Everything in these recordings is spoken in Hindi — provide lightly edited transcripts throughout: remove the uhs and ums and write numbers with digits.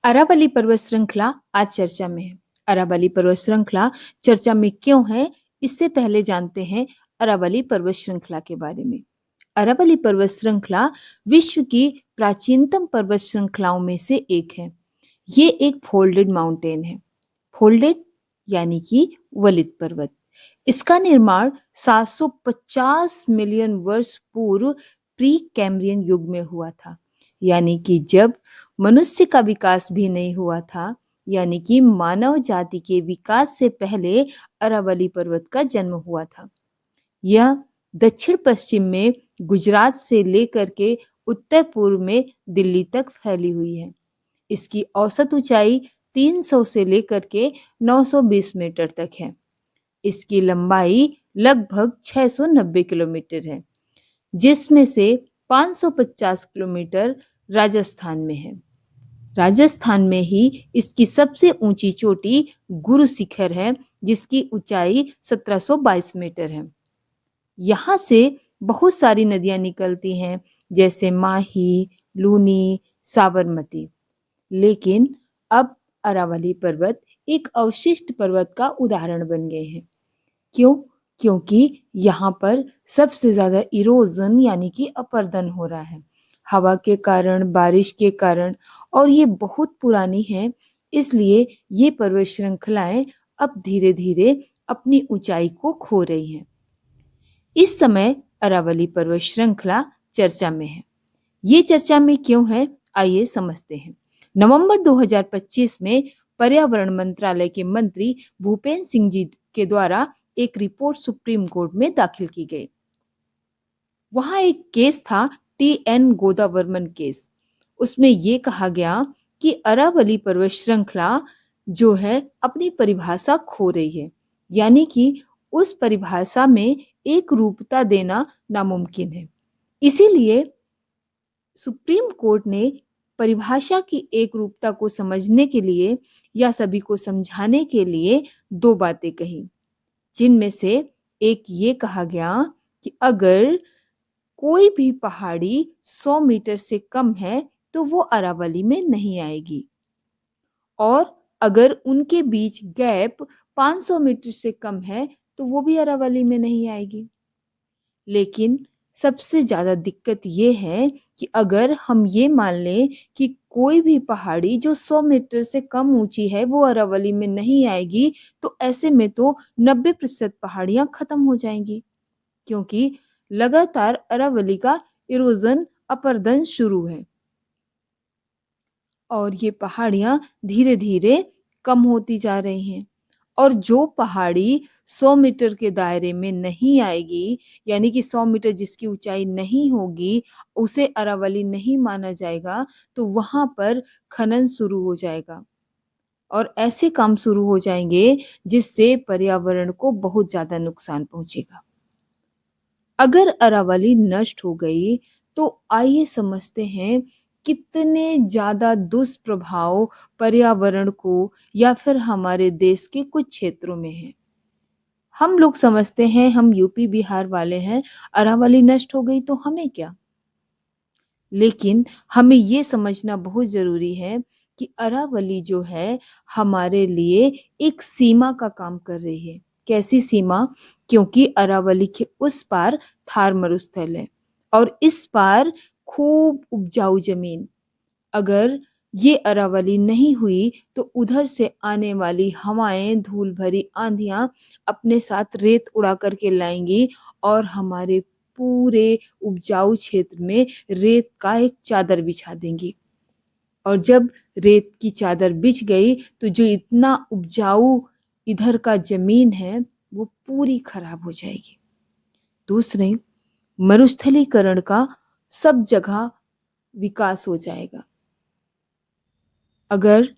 अरावली पर्वत श्रृंखला आज चर्चा में है। अरावली पर्वत श्रृंखला चर्चा में क्यों है, इससे पहले जानते हैं अरावली पर्वत श्रृंखला के बारे में। अरावली पर्वत श्रृंखला विश्व की प्राचीनतम पर्वत श्रृंखलाओं में से एक है। ये एक फोल्डेड माउंटेन है। फोल्डेड यानी कि वलित पर्वत। इसका निर्माण 750 मिलियन वर्ष पूर्व प्री कैम्ब्रियन युग में हुआ था, यानी कि जब मनुष्य का विकास भी नहीं हुआ था, यानी कि मानव जाति के विकास से पहले अरावली पर्वत का जन्म हुआ था। यह दक्षिण पश्चिम में गुजरात से लेकर के उत्तर पूर्व में दिल्ली तक फैली हुई है। इसकी औसत ऊंचाई 300 से लेकर के 920 मीटर तक है। इसकी लंबाई लगभग 690 किलोमीटर है, जिसमें से 550 किलोमीटर राजस्थान में है। राजस्थान में ही इसकी सबसे ऊंची चोटी गुरु शिखर है, जिसकी ऊंचाई 1722 मीटर है। यहाँ से बहुत सारी नदियां निकलती हैं, जैसे माही, लूनी, साबरमती। लेकिन अब अरावली पर्वत एक अवशिष्ट पर्वत का उदाहरण बन गए हैं। क्यों? क्योंकि यहाँ पर सबसे ज्यादा इरोजन यानी कि अपरदन हो रहा है, हवा के कारण, बारिश के कारण, और ये बहुत पुरानी है, इसलिए ये पर्वत श्रृंखलाएं अब धीरे धीरे अपनी ऊंचाई को खो रही हैं। इस समय अरावली पर्वत श्रृंखला चर्चा में है। ये चर्चा में क्यों है, आइए समझते हैं। नवंबर 2025 में पर्यावरण मंत्रालय के मंत्री भूपेंद्र सिंह जी के द्वारा एक रिपोर्ट सुप्रीम कोर्ट में दाखिल की गई। वहां एक केस था, TN गोदावर्मन केस। उसमें यह कहा गया कि अरावली पर्वत श्रृंखला जो है अपनी परिभाषा खो रही है, यानी कि उस परिभाषा में एक रूपता देना नामुमकिन है। इसीलिए सुप्रीम कोर्ट ने परिभाषा की एक रूपता को समझने के लिए या सभी को समझाने के लिए दो बातें कही, जिनमें से एक ये कहा गया कि अगर कोई भी पहाड़ी 100 मीटर से कम है तो वो अरावली में नहीं आएगी, और अगर उनके बीच गैप 500 मीटर से कम है तो वो भी अरावली में नहीं आएगी। लेकिन सबसे ज्यादा दिक्कत ये है कि अगर हम ये मान लें कि कोई भी पहाड़ी जो 100 मीटर से कम ऊंची है वो अरावली में नहीं आएगी, तो ऐसे में तो 90% पहाड़ियां खत्म हो जाएंगी, क्योंकि लगातार अरावली का इरोजन, अपरदन शुरू है और ये पहाड़ियां धीरे धीरे कम होती जा रही हैं। और जो पहाड़ी 100 मीटर के दायरे में नहीं आएगी, यानी कि 100 मीटर जिसकी ऊंचाई नहीं होगी, उसे अरावली नहीं माना जाएगा, तो वहां पर खनन शुरू हो जाएगा और ऐसे काम शुरू हो जाएंगे जिससे पर्यावरण को बहुत ज्यादा नुकसान पहुंचेगा। अगर अरावली नष्ट हो गई तो आइए समझते हैं कितने ज्यादा दुष्प्रभाव पर्यावरण को या फिर हमारे देश के कुछ क्षेत्रों में है। हम लोग समझते हैं हम यूपी बिहार वाले हैं, अरावली नष्ट हो गई तो हमें क्या। लेकिन हमें ये समझना बहुत जरूरी है कि अरावली जो है हमारे लिए एक सीमा का काम कर रही है। कैसी सीमा? क्योंकि अरावली के उस पार थार मरुस्थल है और इस पार खूब उपजाऊ जमीन। अगर ये अरावली नहीं हुई तो उधर से आने वाली हवाएं, धूल भरी आंधियां अपने साथ रेत उड़ा करके लाएंगी और हमारे पूरे उपजाऊ क्षेत्र में रेत का एक चादर बिछा देंगी। और जब रेत की चादर बिछ गई तो जो इतना उपजाऊ इधर का जमीन है वो पूरी खराब हो जाएगी। दूसरे, मरुस्थलीकरण का सब जगह विकास हो जाएगा। अगर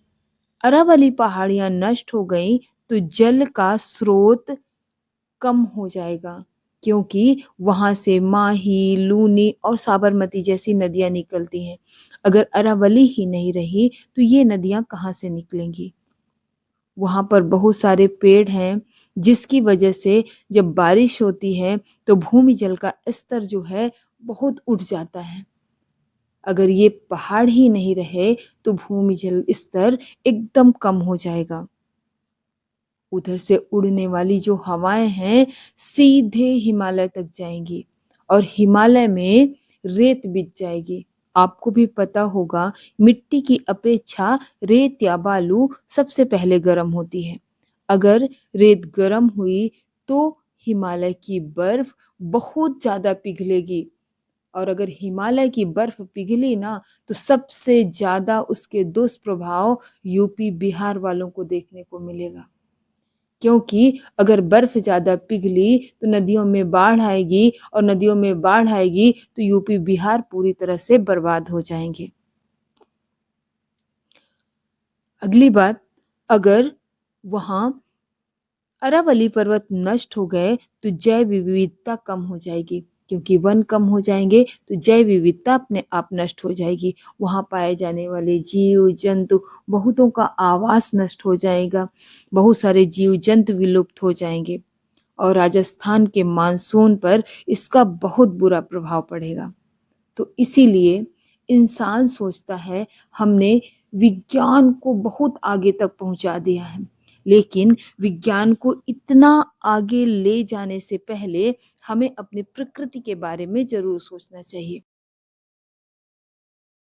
अरावली पहाड़ियां नष्ट हो गई तो जल का स्रोत कम हो जाएगा, क्योंकि वहां से माही, लूनी और साबरमती जैसी नदियां निकलती हैं। अगर अरावली ही नहीं रही तो ये नदियां कहाँ से निकलेंगी? वहां पर बहुत सारे पेड़ हैं, जिसकी वजह से जब बारिश होती है तो भूमि जल का स्तर जो है बहुत उठ जाता है। अगर ये पहाड़ ही नहीं रहे तो भूमि जल स्तर एकदम कम हो जाएगा। उधर से उड़ने वाली जो हवाएं हैं सीधे हिमालय तक जाएंगी और हिमालय में रेत बिछ जाएगी। आपको भी पता होगा मिट्टी की अपेक्षा रेत या बालू सबसे पहले गर्म होती है। अगर रेत गर्म हुई तो हिमालय की बर्फ बहुत ज्यादा पिघलेगी और अगर हिमालय की बर्फ पिघली ना तो सबसे ज्यादा उसके दुष्प्रभाव यूपी बिहार वालों को देखने को मिलेगा। क्योंकि अगर बर्फ ज्यादा पिघली तो नदियों में बाढ़ आएगी और नदियों में बाढ़ आएगी तो यूपी बिहार पूरी तरह से बर्बाद हो जाएंगे। अगली बात, अगर वहां अरावली पर्वत नष्ट हो गए तो जैव विविधता कम हो जाएगी। क्योंकि वन कम हो जाएंगे तो जैव विविधता अपने आप नष्ट हो जाएगी। वहां पाए जाने वाले जीव जंतु बहुतों का आवास नष्ट हो जाएगा। बहुत सारे जीव जंतु विलुप्त हो जाएंगे और राजस्थान के मानसून पर इसका बहुत बुरा प्रभाव पड़ेगा। तो इसीलिए इंसान सोचता है हमने विज्ञान को बहुत आगे तक पहुंचा दिया है, लेकिन विज्ञान को इतना आगे ले जाने से पहले हमें अपनी प्रकृति के बारे में जरूर सोचना चाहिए।